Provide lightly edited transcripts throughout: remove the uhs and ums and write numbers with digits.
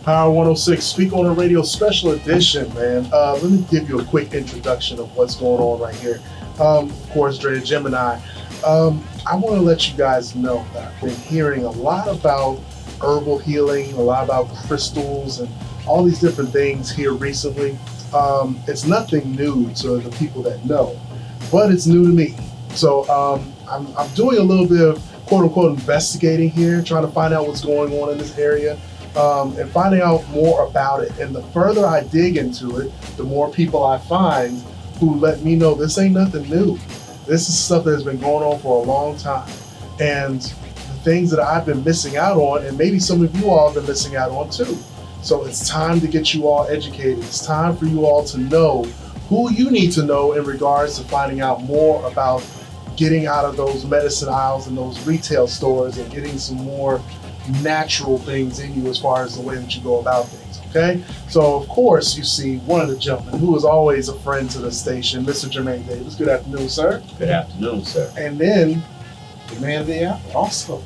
Power 106, Speak on the Radio Special Edition, man. Let me give you a quick introduction of what's going on right here. Of course, Dre Gemini. I want to let you guys know that I've been hearing a lot about herbal healing, a lot about crystals, and all these different things here recently. It's nothing new to the people that know, but it's new to me. So I'm doing a little bit of quote-unquote investigating here, trying to find out what's going on in this area. And finding out more about it. And the further I dig into it, the more people I find who let me know this ain't nothing new. This is stuff that has been going on for a long time. And the things that I've been missing out on, and maybe some of you all have been missing out on too. So it's time to get you all educated. It's time for you all to know who you need to know in regards to finding out more about getting out of those medicine aisles and those retail stores and getting some more natural things in you as far as the way that you go about things, okay? So, of course, you see one of the gentlemen who is always a friend to the station, Mr. Jermaine Davis. Good afternoon, sir. Good afternoon, sir. And then, the man of the hour, also.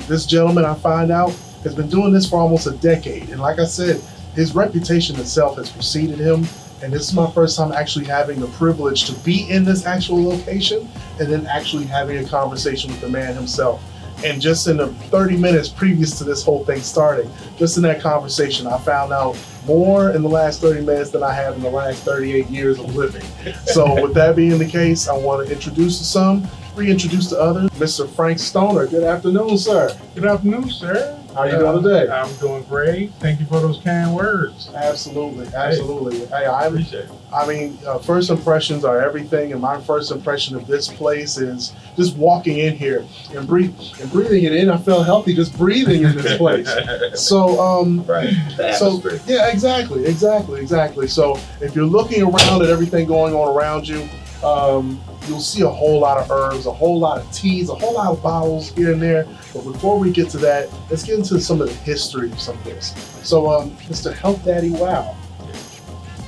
This gentleman, I find out, has been doing this for almost a decade. And like I said, his reputation itself has preceded him. And this is my first time actually having the privilege to be in this actual location and then actually having a conversation with the man himself. And just in the 30 minutes previous to this whole thing starting, just in that conversation, I found out more in the last 30 minutes than I have in the last 38 years of living. So with that being the case, I want to introduce to some, reintroduce to others, Mr. Frank Stoner. Good afternoon, sir. Good afternoon, sir. How are you doing today? I'm doing great. Thank you for those kind words. Absolutely, absolutely. Hey, I appreciate it. I mean, first impressions are everything, and my first impression of this place is just walking in here and breathing it in. I felt healthy just breathing in this place. So, right. So yeah, exactly. So, if you're looking around at everything going on around you, you'll see a whole lot of herbs, a whole lot of teas, a whole lot of bottles here and there. But before we get to that, let's get into some of the history of some of this. So, Mr. Health Daddy Wow.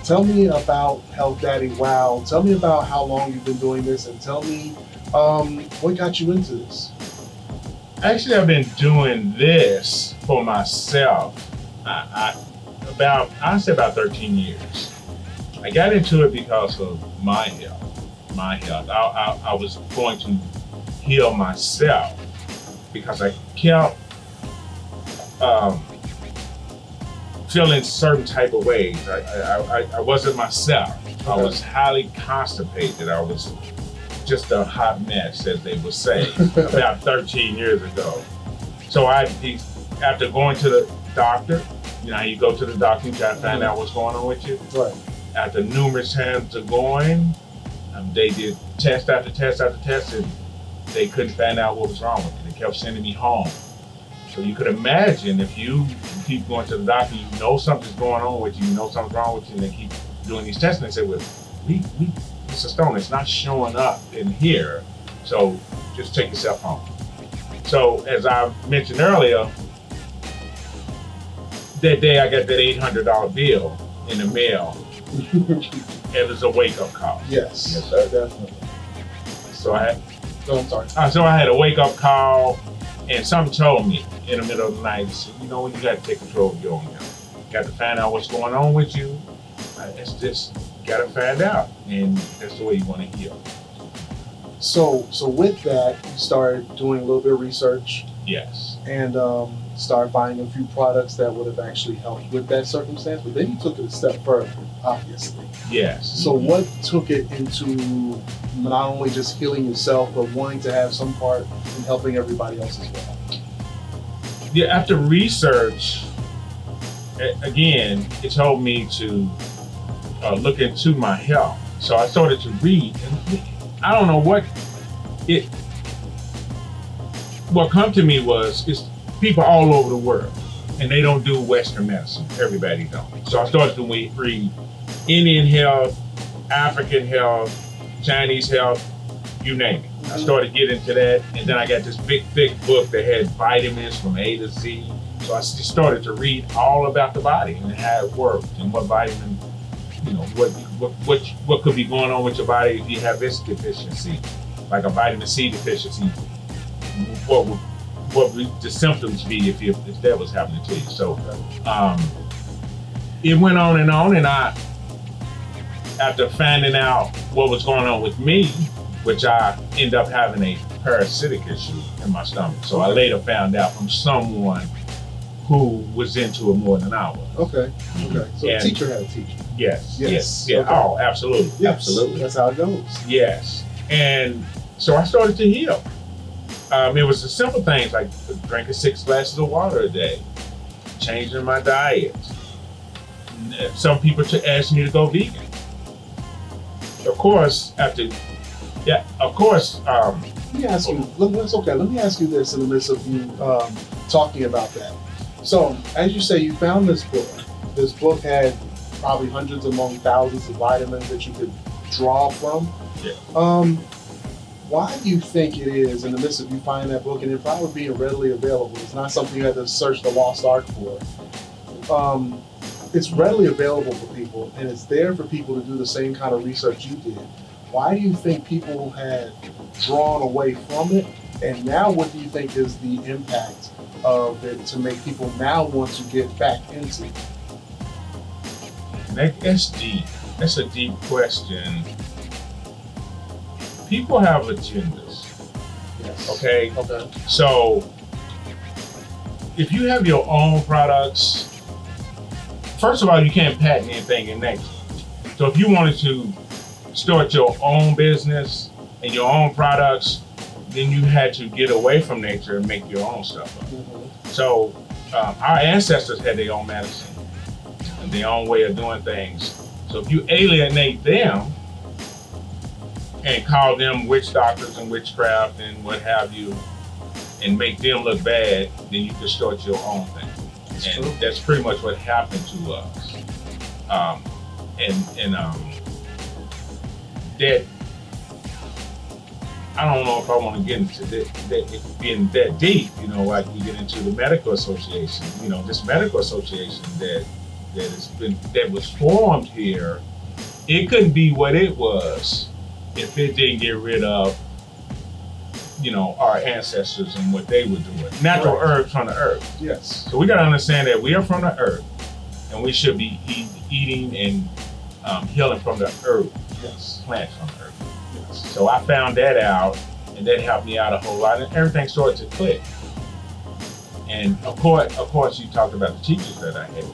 Tell me about Health Daddy Wow. Tell me about how long you've been doing this, and tell me what got you into this. Actually, I've been doing this for myself. I'd say about 13 years. I got into it because of my health. I was going to heal myself because I kept feeling certain type of ways. I wasn't myself. Okay. I was highly constipated. I was just a hot mess, as they would say, about 13 years ago. So after going to the doctor, you know how you go to the doctor, you try to find out what's going on with you. Right. After numerous times of going, they did test after test after test, and they couldn't find out what was wrong with me. They kept sending me home. So you could imagine if you keep going to the doctor, you know something's going on with you, you know something's wrong with you, and they keep doing these tests, and they say, well, Mr. Stone, it's not showing up in here, so just take yourself home. So as I mentioned earlier, that day I got that $800 bill in the mail. It was a wake-up call. Yes, sir, definitely. So I'm sorry. So I had a wake-up call, and something told me in the middle of the night, said, you know, you got to take control of your own health. You got to find out what's going on with you. It's just got to find out, and that's the way you want to heal. So with that, you started doing a little bit of research. Yes. And started buying a few products that would have actually helped with that circumstance. But then you took it a step further, obviously. Yes. So what took it into not only just healing yourself, but wanting to have some part in helping everybody else as well? Yeah, after research, again, it told me to look into my health. So I started to read, and I don't know what come to me was it's people all over the world, and they don't do Western medicine. Everybody don't. So I started to read Indian health, African health, Chinese health, you name it. I started getting into that, and then I got this big, thick book that had vitamins from A to Z. So I just started to read all about the body and how it worked and what vitamin, you know, what could be going on with your body if you have this deficiency, like a vitamin C deficiency. what would the symptoms be if that was happening to you. So it went on, and I, after finding out what was going on with me, which I ended up having a parasitic issue in my stomach. So I later found out from someone who was into it more than I was. Okay. So a teacher had a teacher. Yes. Okay. Oh, absolutely. Yes. Absolutely. That's how it goes. Yes. And so I started to heal. It was the simple things like drinking 6 glasses of water a day, changing my diet. Some people asked me to go vegan. Of course, Let me ask you. It's okay. Let me ask you this in the midst of you talking about that. So, as you say, you found this book. This book had probably hundreds among thousands of vitamins that you could draw from. Yeah. Why do you think it is, in the midst of you finding that book, and it probably being readily available, it's not something you had to search the lost ark for. It's readily available for people, and it's there for people to do the same kind of research you did. Why do you think people had drawn away from it? And now what do you think is the impact of it to make people now want to get back into it? That's deep. That's a deep question. People have agendas. Yes. Okay? Okay. So if you have your own products, first of all, you can't patent anything in nature. So if you wanted to start your own business and your own products, then you had to get away from nature and make your own stuff up. Mm-hmm. So our ancestors had their own medicine and their own way of doing things. So if you alienate them and call them witch doctors and witchcraft and what have you, and make them look bad, then you can start your own thing. And that's pretty much what happened to us. That, I don't know if I want to get into that being that deep, like we get into the medical association, this medical association that was formed here, it couldn't be what it was if it didn't get rid of, our ancestors and what they were doing. Natural herbs from the earth. Yes. So we got to understand that we are from the earth, and we should be eating and healing from the earth. Yes. Plants from the earth. Yes. So I found that out, and that helped me out a whole lot, and everything started to click. And of course, you talked about the teachers that I had.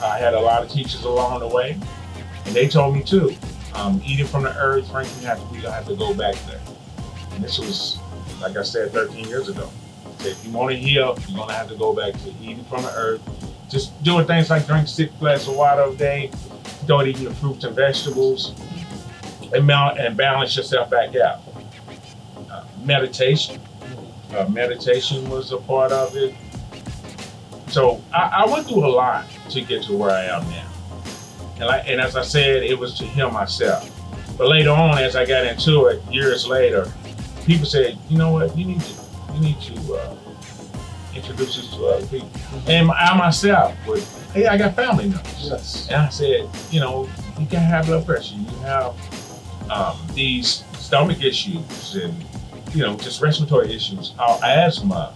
I had a lot of teachers along the way, and they told me too, eating from the earth, frankly, we don't have to go back there. And this was, like I said, 13 years ago. So if you want to heal, you're going to have to go back to eating from the earth. Just doing things like drink 6 glasses of water a day, start eating the fruits and vegetables, and balance yourself back out. Meditation. Meditation was a part of it. So I went through a lot to get to where I am now. And as I said, it was to heal myself. But later on, as I got into it, years later, people said, you know what, you need to introduce this to other people. And I myself would, hey, I got family members. Yes. And I said, you can have blood pressure, you have these stomach issues and, just respiratory issues, asthma,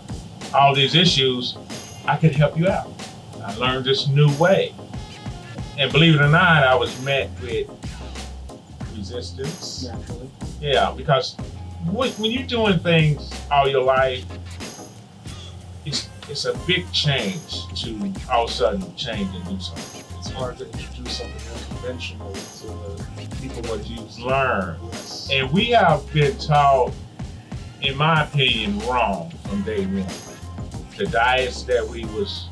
all these issues, I could help you out. I learned this new way. And believe it or not, I was met with resistance. Naturally. Yeah, because when you're doing things all your life, it's a big change to all of a sudden change and do something. It's hard to introduce something unconventional to people What you've learned. Yes. And we have been taught, in my opinion, wrong from day one. The diets that we was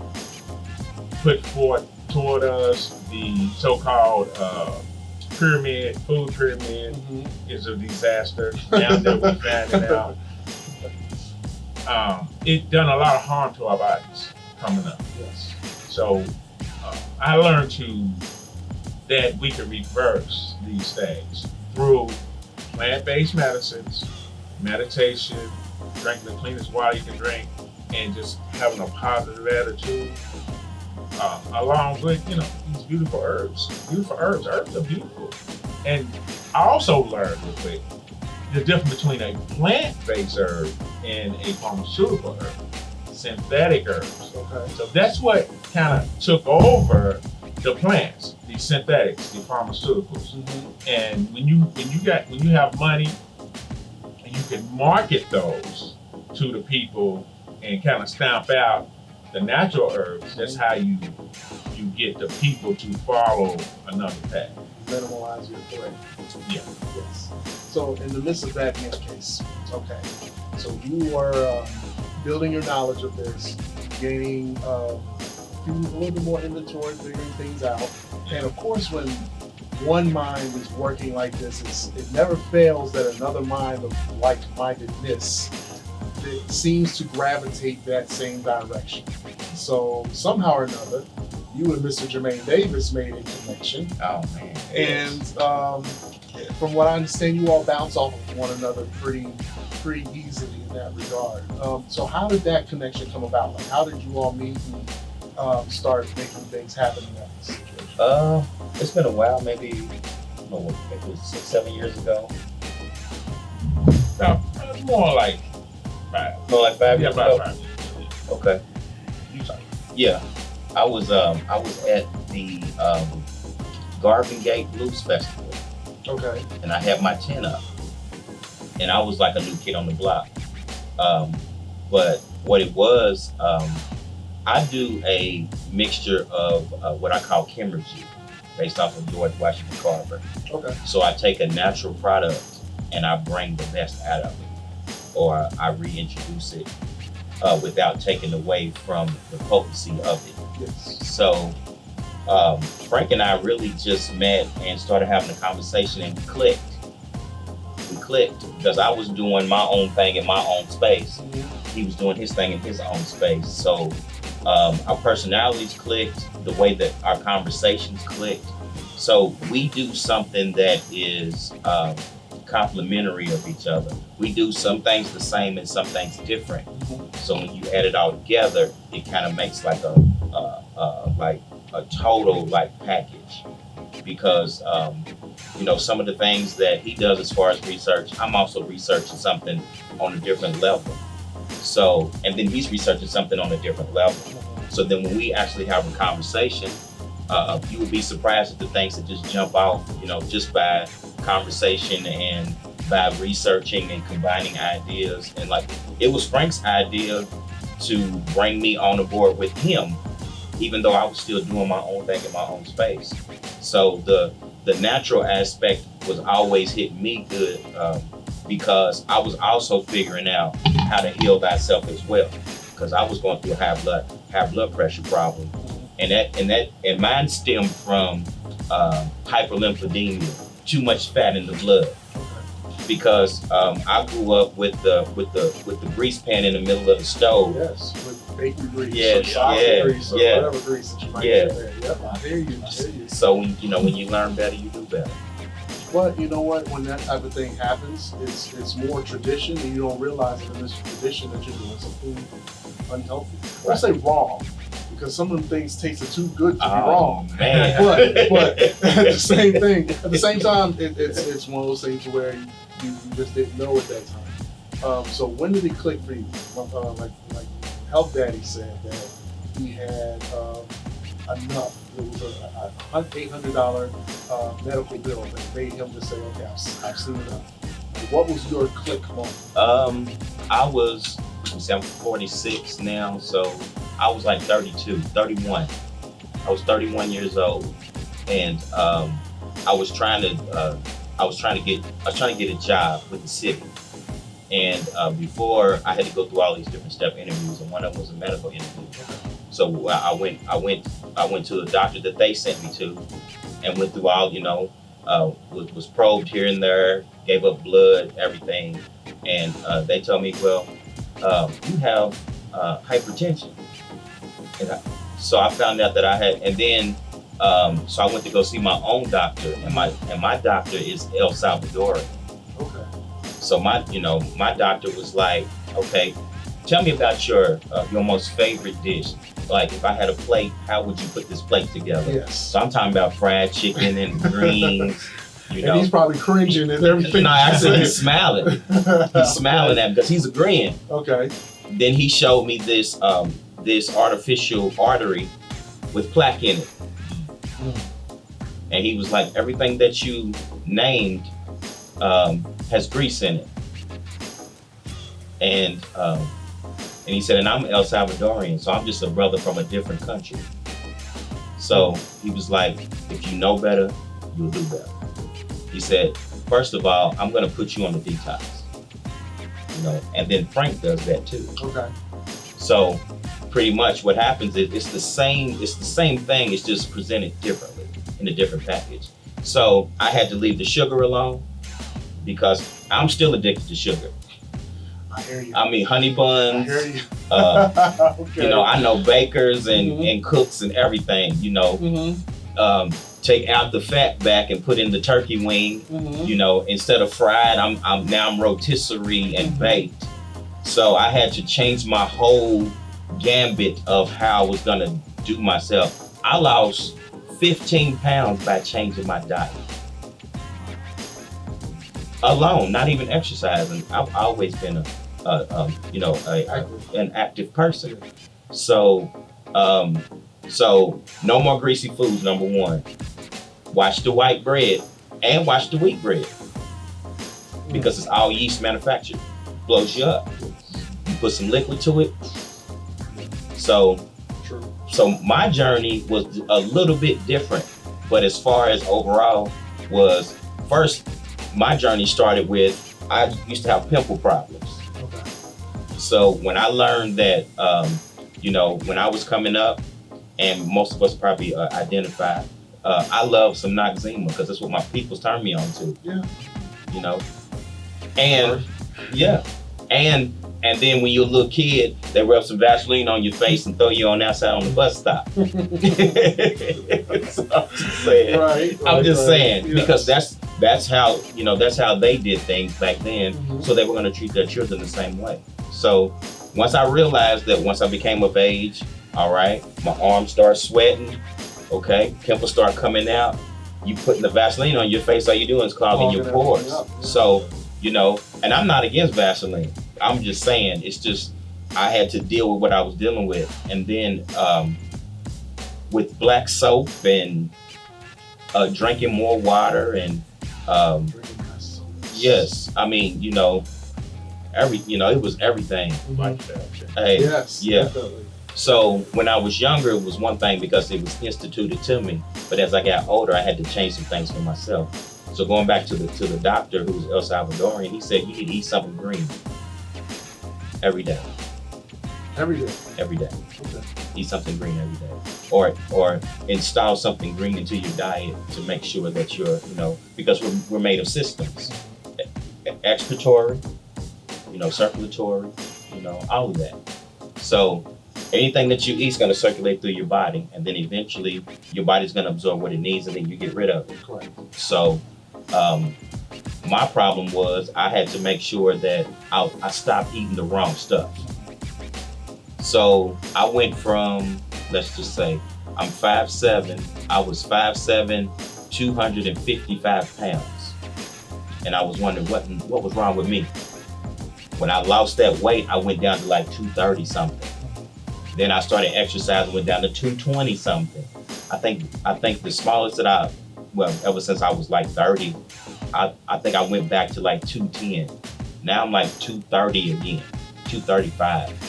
put forth toward us, the so-called food pyramid, is a disaster. Now that we're finding out, it done a lot of harm to our bodies coming up. Yes. So I learned that we can reverse these things through plant-based medicines, meditation, drinking the cleanest water you can drink, and just having a positive attitude, along with, these beautiful herbs. Herbs are beautiful. And I also learned real quick, the difference between a plant-based herb and a pharmaceutical herb, synthetic herbs. Okay. So that's what kind of took over the plants, the synthetics, the pharmaceuticals. Mm-hmm. And when you have money and you can market those to the people and kind of stamp out the natural herbs, that's how you get the people to follow another path. Minimalize your threat. Yeah. Yes. So in the midst of that being the case, okay. So you were building your knowledge of this, gaining a little bit more inventory, figuring things out. And of course, when one mind is working like this, it never fails that another mind of like-mindedness it seems to gravitate that same direction. So somehow or another, you and Mr. Jermaine Davis made a connection. Oh man. And from what I understand, you all bounce off of one another pretty easily in that regard. So how did that connection come about? Like, how did you all meet and start making things happen in that situation? It's been a while, maybe it was 6-7 years ago. More like 5. No, like 5 Yeah, years about ago. 5 years. Okay. You sorry. Yeah, I was at the Garden Gate Blues Festival, Okay. and I had my tent up, and I was like a new kid on the block. But what it was, I do a mixture of what I call chemurgy, based off of George Washington Carver. Okay. So I take a natural product and I bring the best out of it, or I reintroduce it without taking away from the potency of it. Yes. So Frank and I really just met and started having a conversation, and we clicked. We clicked because I was doing my own thing in my own space. He was doing his thing in his own space. So our personalities clicked, the way that our conversations clicked. So we do something that is complementary of each other. We do some things the same and some things different. So when you add it all together, it kind of makes like a total like package. Because some of the things that he does as far as research, I'm also researching something on a different level. So, and then he's researching something on a different level. So then when we actually have a conversation, you would be surprised at the things that just jump off, just by conversation and by researching and combining ideas. And like, it was Frank's idea to bring me on the board with him, even though I was still doing my own thing in my own space. So the natural aspect was always hitting me good, because I was also figuring out how to heal thyself as well, because I was going through a high blood pressure problem, and mine stemmed from hyperlipidemia, too much fat in the blood. Because I grew up with the grease pan in the middle of the stove. Yes, with bakery grease, Yes, or sausage yeah, grease, or yeah. whatever grease that you might Yeah. get there. Yep, I hear you. So when you learn better, you do better. But you know what? When that type of thing happens, it's more tradition, and you don't realize that in this tradition that you're doing something unhealthy. I Right. say wrong, because some of them things tasted too good to be Oh, wrong. man. But at the same thing, at the same time, it's one of those things where you just didn't know at that time. So when did it click for you? Like Health Daddy said that he had enough. It was a $800 medical bill that made him just say, okay, I've seen enough. What was your click moment? I'm 46 now, so I was like 31. I was 31 years old, and I was trying to get a job with the city. And before, I had to go through all these different step interviews, and one of them was a medical interview. So I went to a doctor that they sent me to, and went through all, was probed here and there, gave up blood, everything, and they told me, well, you have hypertension. And so I found out that I had, and then so I went to go see my own doctor, and my doctor is El Salvadorian. Okay. So my doctor was like, okay, tell me about your most favorite dish. Like, if I had a plate, how would you put this plate together? Yes. So I'm talking about fried chicken and greens You And know, he's probably cringing at everything. no, you actually said. he's smiling. He's smiling at me because he's agreeing. Okay. Then he showed me this this artificial artery with plaque in it. And he was like, everything that you named has grease in it. And he said, and I'm El Salvadorian, so I'm just a brother from a different country. So he was like, if you know better, you'll do better. He said, first of all, I'm gonna put you on the detox. You know, and then Frank does that too. Okay. So pretty much what happens is it's the same thing, it's just presented differently in a different package. So I had to leave the sugar alone because I'm still addicted to sugar. I hear you. I mean, honey I buns, hear you. you know, I know bakers and cooks and everything, you know, take out the fat back and put in the turkey wing, you know, instead of fried, I'm rotisserie and baked. So I had to change my whole gambit of how I was gonna do myself. I lost 15 pounds by changing my diet. Alone, not even exercising. I've always been an active person. So no more greasy foods, number one. Watch the white bread and watch the wheat bread because it's all yeast manufactured. Blows you up. You put some liquid to it. So my journey was a little bit different, but as far as overall was, first, my journey started with, I used to have pimple problems. Okay. So when I learned that, when I was coming up, and most of us probably identify, I love some Noxzema because that's what my people's turned me on to. Yeah. You know, and yeah, and then when you're a little kid, they rub some Vaseline on your face and throw you on outside on the bus stop. So I'm just saying. Right. I'm just saying yes. because that's how they did things back then. So they were going to treat their children the same way. So once I realized that, once I became of age, all right, my arms start sweating. Okay, pimples start coming out. You putting the Vaseline on your face, all you doing is clogging your pores. Up, yeah. So, and I'm not against Vaseline. I'm just saying, it's just, I had to deal with what I was dealing with. And then with black soap and drinking more water and yes, I mean, it was everything. Hey, Yes, yeah. definitely. So when I was younger, it was one thing because it was instituted to me. But as I got older, I had to change some things for myself. So going back to the doctor, who was El Salvadorian, he said you need to eat something green every day. Every day. Every day. Okay. Eat something green every day, or install something green into your diet to make sure that you're, because we're made of systems, excretory, circulatory, all of that. So anything that you eat is going to circulate through your body, and then eventually your body's going to absorb what it needs, and then you get rid of it. Correct. So my problem was I had to make sure that I stopped eating the wrong stuff. So I went from, let's just say, I'm 5'7". I was 5'7", 255 pounds. And I was wondering what was wrong with me. When I lost that weight, I went down to like 230 something. Then I started exercising, went down to 220 something. I think the smallest that ever since I was like 30, I think I went back to like 210. Now I'm like 230 again, 235.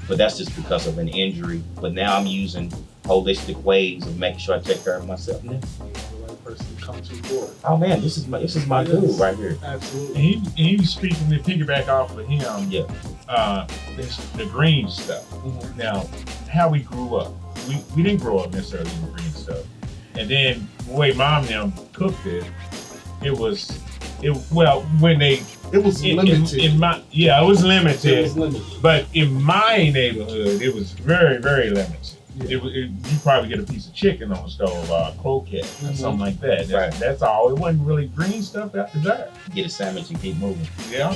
But that's just because of an injury. But now I'm using holistic ways of making sure I take care of myself now. You're the right person to come to board. Oh man, this is my dude right here. Absolutely. And he was speaking to piggyback off of him. Yeah. The green stuff. Now, how we grew up. We didn't grow up necessarily in the green stuff. And then the way mom and them cooked it was limited. It was limited. It was limited. It was limited. But in my neighborhood, it was very, very limited. Yeah. You probably get a piece of chicken on the stove, or a croquette, or something like that. Right. That's all. It wasn't really green stuff out there. Get a sandwich and keep moving. Yeah.